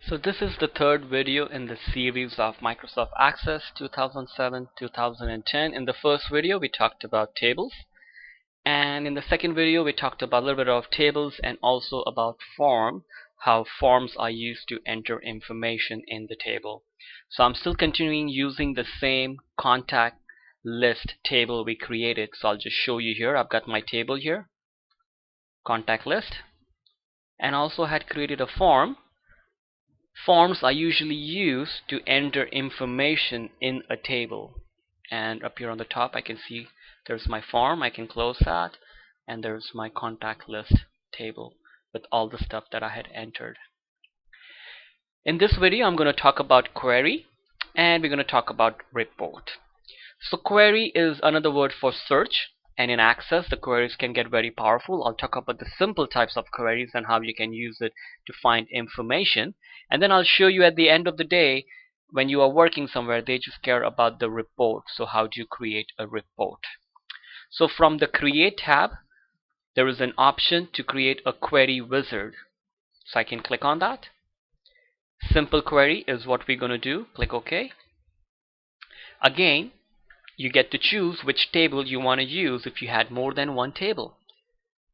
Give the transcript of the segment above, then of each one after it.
So this is the third video in the series of Microsoft Access 2007-2010. In the first video we talked about tables, and in the second video we talked about a little bit of tables and also about how forms are used to enter information in the table. So I'm still continuing using the same contact list table we created. So I'll just show you here. I've got my table here, contact list, and also had created a form. Forms are usually used to enter information in a table, and up here on the top I can see there's my form. I can close that, and there's my contact list table with all the stuff that I had entered. In this video I'm going to talk about query, and we're going to talk about report. So query is another word for search, and in Access the queries can get very powerful. I'll talk about the simple types of queries and how you can use it to find information, and then I'll show you at the end of the day, when you are working somewhere, they just care about the report. So how do you create a report? So from the Create tab there is an option to create a query wizard. So I can click on that. Simple query is what we're going to do. Click OK. Again, you get to choose which table you want to use if you had more than one table.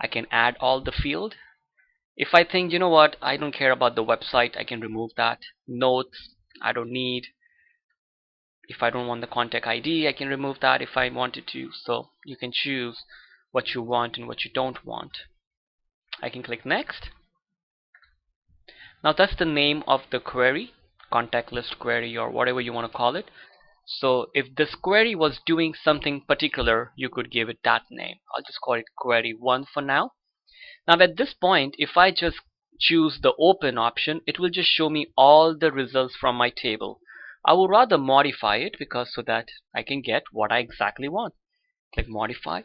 I can add all the field. If I think, you know what, I don't care about the website, I can remove that. Notes, I don't need. If I don't want the contact ID, I can remove that if I wanted to. So you can choose what you want and what you don't want. I can click Next. Now that's the name of the query, contact list query or whatever you want to call it. So if this query was doing something particular, you could give it that name. I'll just call it query 1 for now. Now at this point, if I just choose the open option, it will just show me all the results from my table. I would rather modify it so that I can get what I exactly want. Click Modify,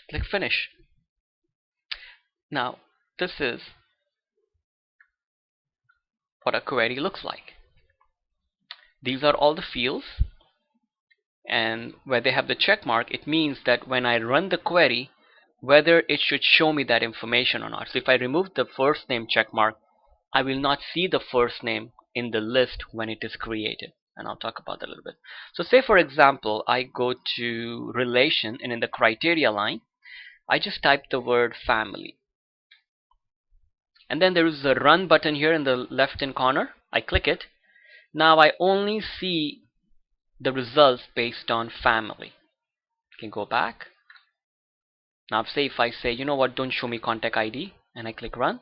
click Finish. Now this is what a query looks like. These are all the fields, and where they have the check mark, it means that when I run the query, whether it should show me that information or not. So if I remove the first name check mark, I will not see the first name in the list when it is created, and I'll talk about that a little bit. So say for example I go to relation, and in the criteria line I just type the word family, and then there is a run button here in the left hand corner. I click it. Now I only see the results based on family. I can go back. Now say if I say, you know what, don't show me contact ID, and I click Run,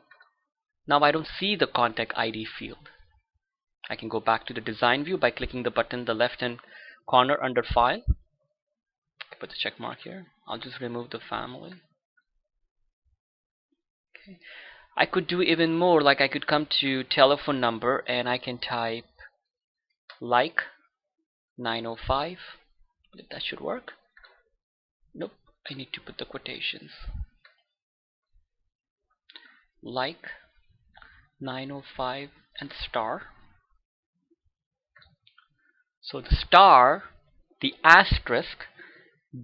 now I don't see the contact ID field. I can go back to the design view by clicking the button in the left hand corner under File. Put the check mark here. I'll just remove the family. Okay. I could do even more, like I could come to telephone number and I can type like 905. That should work. Nope, I need to put the quotations. Like 905 and star. So the star, the asterisk,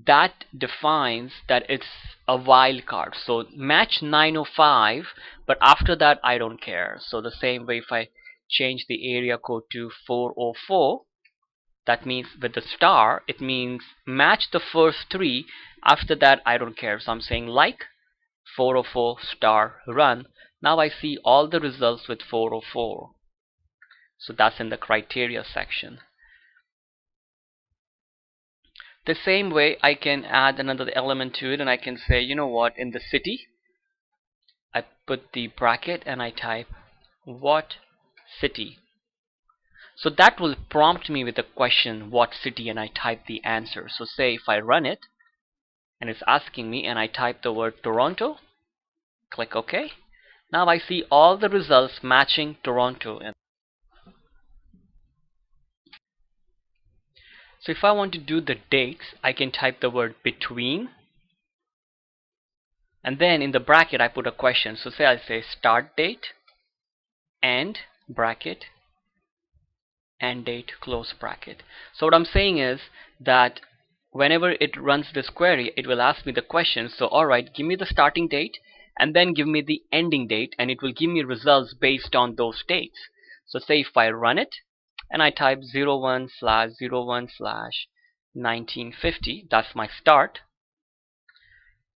that defines that it's a wildcard. So match 905, but after that I don't care. So the same way if I change the area code to 404, that means with the star it means match the first three, after that I don't care. So I'm saying like 404 star run. Now I see all the results with 404. So that's in the criteria section. The same way I can add another element to it, and I can say, you know what, in the city I put the bracket and I type what city. So that will prompt me with a question, what city, and I type the answer. So say if I run it and it's asking me and I type the word Toronto, click OK. Now I see all the results matching Toronto. So if I want to do the dates, I can type the word between, and then in the bracket I put a question. So say I say start date, end bracket, end date, close bracket. So what I'm saying is that whenever it runs this query, it will ask me the question. So alright, give me the starting date and then give me the ending date, and it will give me results based on those dates. So say if I run it and I type 01/01/1950, that's my start,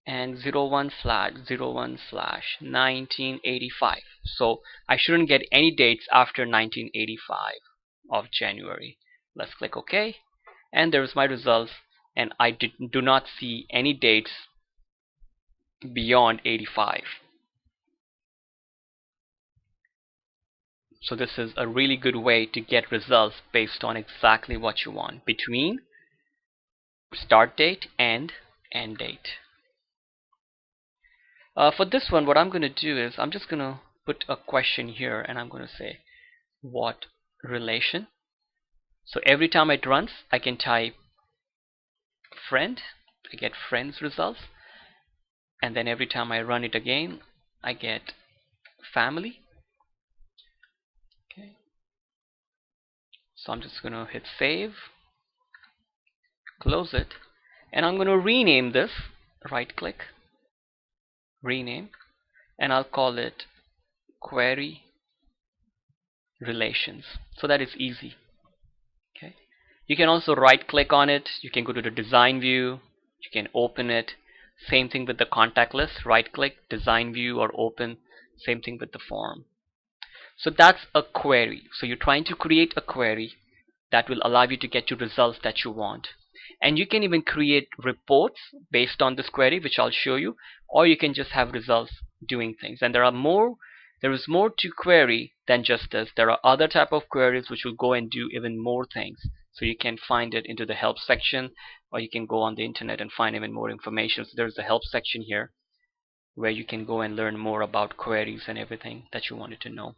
and 01/01/1985. So I shouldn't get any dates after 1985 of January. Let's click OK, and there's my results, and I do not see any dates beyond 85. So this is a really good way to get results based on exactly what you want between start date and end date. For this one, what I'm going to do is I'm just going to put a question here, and I'm going to say what relation. So every time it runs, I can type friend, I get friends results, and then every time I run it again, I get family. Okay. So I'm just going to hit save, close it, and I'm going to rename this. Right click, rename, and I'll call it query relations. So that is easy. Okay. You can also right click on it. You can go to the design view. You can open it. Same thing with the contact list. Right click, design view, or open. Same thing with the form. So that's a query. So you're trying to create a query that will allow you to get your results that you want. And you can even create reports based on this query, which I'll show you, or you can just have results doing things. And there is more to query than just this. There are other type of queries which will go and do even more things. So you can find it into the help section, or you can go on the internet and find even more information. So there's the help section here where you can go and learn more about queries and everything that you wanted to know.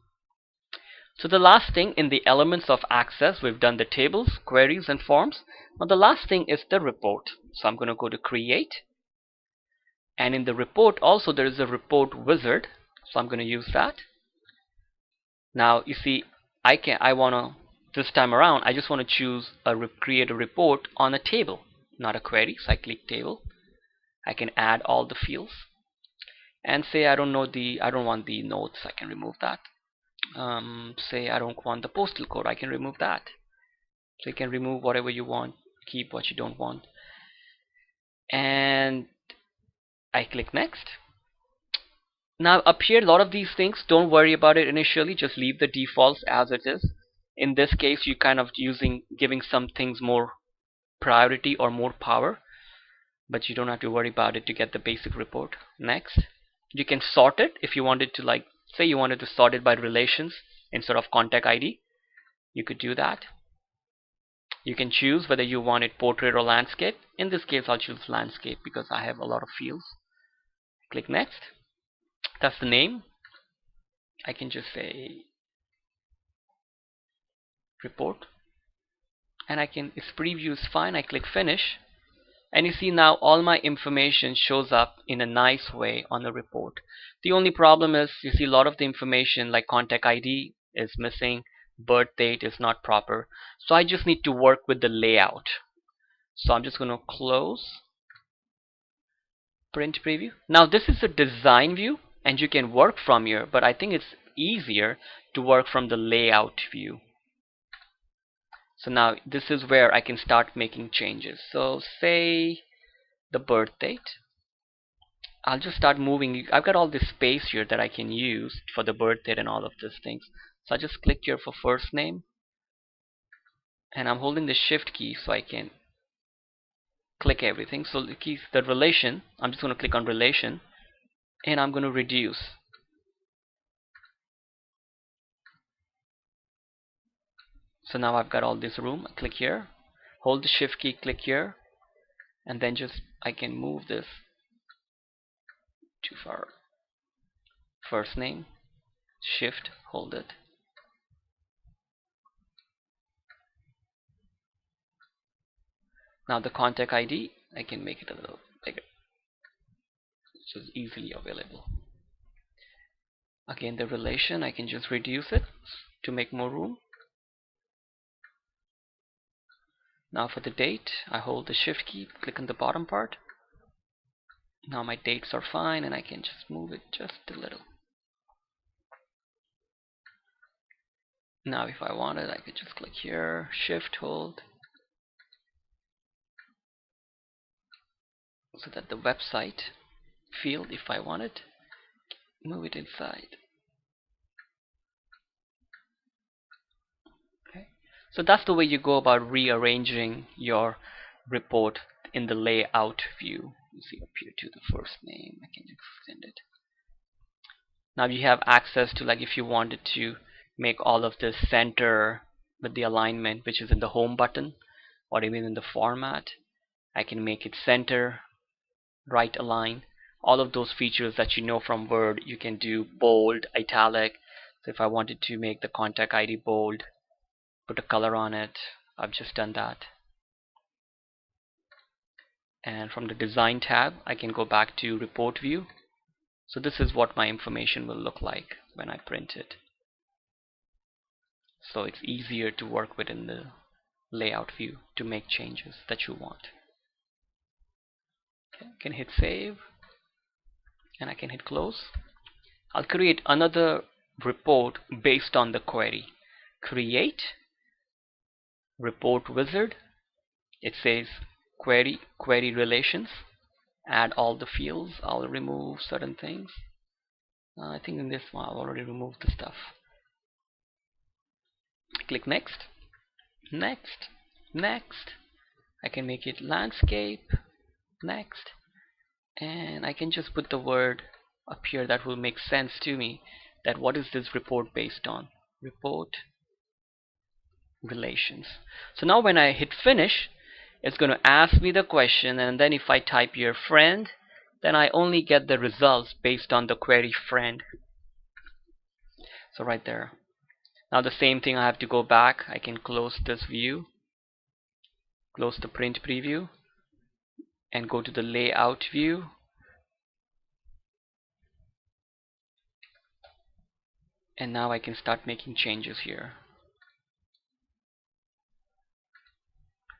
So the last thing in the elements of access, we've done the tables, queries, and forms. Now the last thing is the report. So I'm going to go to create, and in the report also there is a report wizard. So I'm going to use that. Now you see, this time around I just want to choose create a report on a table, not a query. So I click table. I can add all the fields, and say I don't want the notes. I can remove that. Say I don't want the postal code, I can remove that. So you can remove whatever you want, keep what you don't want. And I click next. Now up here, a lot of these things, don't worry about it initially, just leave the defaults as it is. In this case, you're kind of giving some things more priority or more power, but you don't have to worry about it to get the basic report. Next. You can sort it if you wanted to, like say you wanted to sort it by relations instead of contact ID. You could do that. You can choose whether you want it portrait or landscape. In this case, I'll choose landscape because I have a lot of fields. Click next. That's the name. I can just say report, and its preview is fine. I click finish, and you see now all my information shows up in a nice way on the report. The only problem is you see a lot of the information like contact ID is missing, birth date is not proper. So I just need to work with the layout. So I'm just going to close, print preview. Now this is a design view and you can work from here, but I think it's easier to work from the layout view. So now this is where I can start making changes. So say the birth date. I'll just start moving. I've got all this space here that I can use for the birth date and all of these things. So I just click here for first name, and I'm holding the shift key so I can click everything. So the relation, I'm just going to click on relation, and I'm going to reduce. So now I've got all this room. I click here, hold the shift key, click here, and then I can move this to for first name, shift, hold it. Now the contact ID, I can make it a little bigger, so it's easily available. Again, the relation, I can just reduce it to make more room. Now for the date, I hold the shift key, click on the bottom part. Now my dates are fine, and I can just move it just a little. Now if I wanted, I could just click here, shift hold, so that the website field, if I want it, move it inside. Okay. So that's the way you go about rearranging your report in the layout view. You see up here to the first name, I can extend it. Now you have access to, like, if you wanted to make all of this center with the alignment which is in the home button, or even in the format, I can make it center, right align. All of those features that you know from Word, you can do bold, italic. So if I wanted to make the contact ID bold, put a color on it, I've just done that. And from the design tab, I can go back to report view. So this is what my information will look like when I print it. So it's easier to work within the layout view to make changes that you want. Okay, I can hit save and I can hit close. I'll create another report based on the query. Create report wizard. It says query relations. Add all the fields. I'll remove certain things. I think in this one I've already removed the stuff. Click next, next, next. I can make it landscape, next, and I can just put the word up here that will make sense to me, that what is this report based on. Report relations. So now when I hit finish, it's going to ask me the question, and then if I type your friend, then I only get the results based on the query friend. So right there. Now the same thing, I have to go back. I can close this view, close the print preview, and go to the layout view. And now I can start making changes here.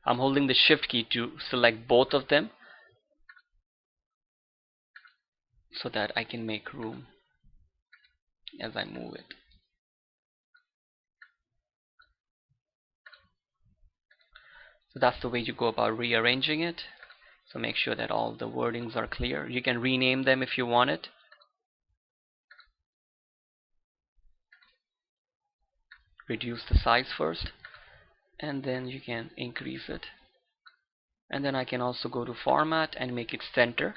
I'm holding the shift key to select both of them so that I can make room as I move it. So that's the way you go about rearranging it. So make sure that all the wordings are clear. You can rename them if you want it. Reduce the size first, and then you can increase it. And then I can also go to format and make it center,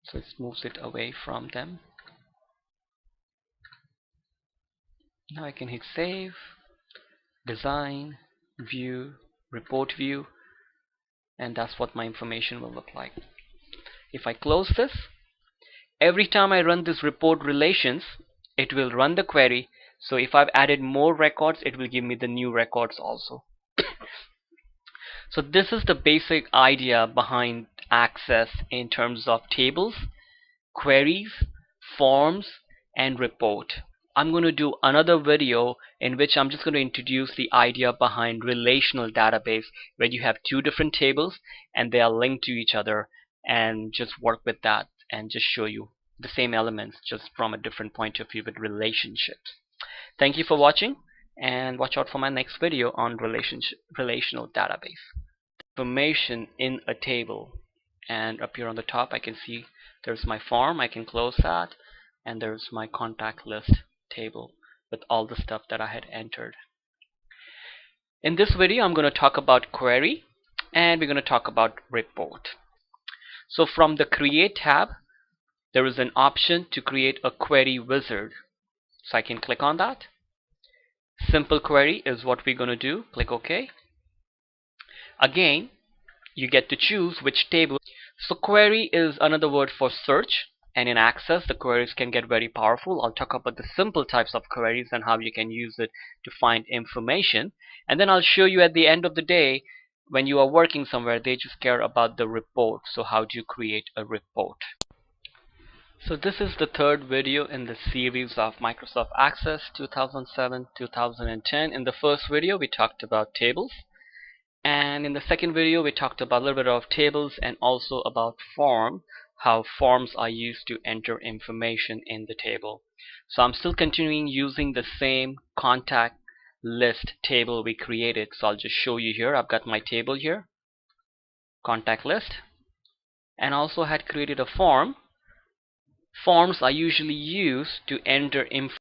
so it moves it away from them. Now I can hit save, design, view, report view, and that's what my information will look like. If I close this, every time I run this report relations, it will run the query. So if I've added more records, it will give me the new records also. So this is the basic idea behind Access in terms of tables, queries, forms, and report. I'm going to do another video in which I'm just going to introduce the idea behind relational database, where you have two different tables and they are linked to each other, and just work with that and just show you the same elements just from a different point of view with relationships. Thank you for watching, and watch out for my next video on relational database. Information in a table, and up here on the top I can see there's my form. I can close that, and there's my contact list table with all the stuff that I had entered. In this video I'm going to talk about query, and we're going to talk about report. So from the create tab, there is an option to create a query wizard. So I can click on that. Simple query is what we're going to do. Click OK. Again, you get to choose which table. So query is another word for search, and in Access the queries can get very powerful. I'll talk about the simple types of queries and how you can use it to find information, and then I'll show you at the end of the day, when you are working somewhere, they just care about the report. So how do you create a report? So this is the third video in the series of Microsoft Access 2007-2010. In the first video we talked about tables, and in the second video we talked about a little bit of tables and also about form, how forms are used to enter information in the table. So I'm still continuing using the same contact list table we created. So I'll just show you here. I've got my table here, contact list, and also had created a form. Forms are usually used to enter information